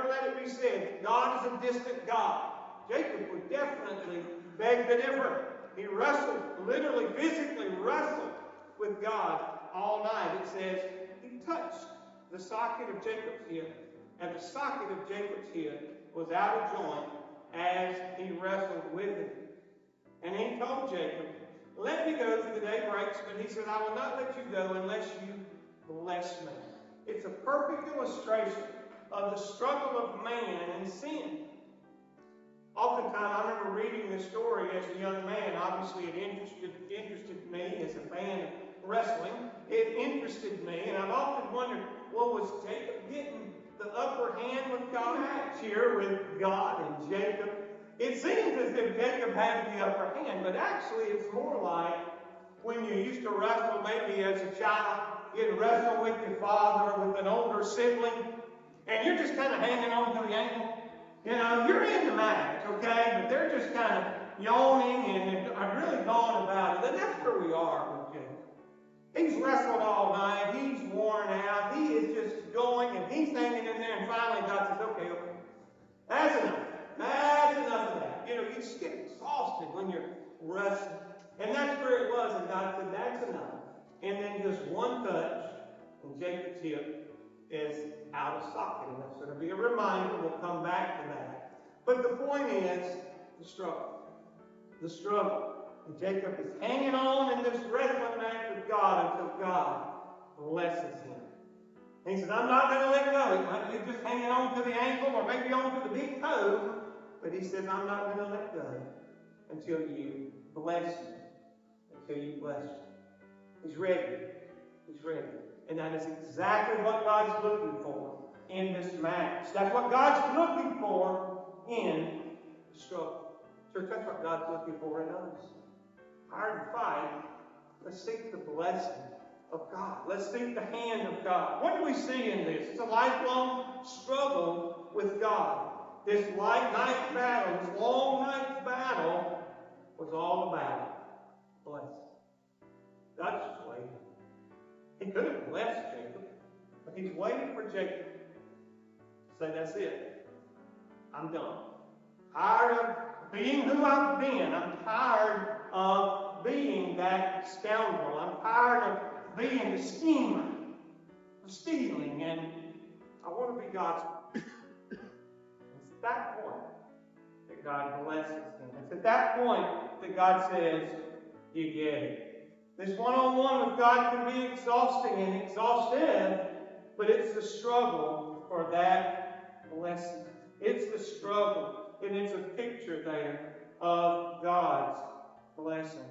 never let it be said, God is a distant God. Jacob would definitely beg to differ. He wrestled, literally, physically wrestled with God all night. It says he touched the socket of Jacob's hip, and the socket of Jacob's hip was out of joint as he wrestled with him. And he told Jacob, let me go for the day breaks, but he said, I will not let you go unless you bless me. It's a perfect illustration of the struggle of man and sin. Oftentimes, I remember reading this story as a young man. Obviously, it interested me as a fan of wrestling. It interested me, and I've often wondered, well, was Jacob getting the upper hand with God here with God and Jacob? It seems as if Jacob had the upper hand, but actually it's more like when you used to wrestle maybe as a child, you'd wrestle with your father or with an older sibling, and you're just kind of hanging on to the ankle. You know, you're in the match, okay, but they're just kind of yawning and I've really gone about it, and that's where we are with Jacob. He's wrestled all night, he's worn out, he is just going, and he's hanging in there, and finally God says, okay, that's enough. That's enough of that. You know, you just get exhausted when you're wrestling. And that's where it was. And God said, that's enough. And then just one touch, and Jacob's hip is out of socket. And that's going to be a reminder. We'll come back to that. But the point is the struggle. The struggle. And Jacob is hanging on in this wrestling match with God until God blesses him. And he says, I'm not going to let go. He might be just hanging on to the ankle or maybe on to the big toe. But he says, I'm not going to let go until you bless me. Until you bless me. He's ready. He's ready. And that is exactly what God's looking for in this match. That's what God's looking for in the struggle. Church, that's what God's looking for in us. Hard fight. Let's seek the blessing of God. Let's seek the hand of God. What do we see in this? It's a lifelong struggle with God. This light night battle, this long night battle, was all about blessing. God's just waiting. He could have blessed Jacob, but he's waiting for Jacob to say, that's it. I'm done. Tired of being who I've been. I'm tired of being that scoundrel. I'm tired of being the schemer, of stealing, and I want to be God's. It's at that point that God blesses him. It's at that point that God says, you get it. This one-on-one with God can be exhausting and exhaustive, but it's the struggle for that blessing. It's the struggle, and it's a picture there of God's blessing.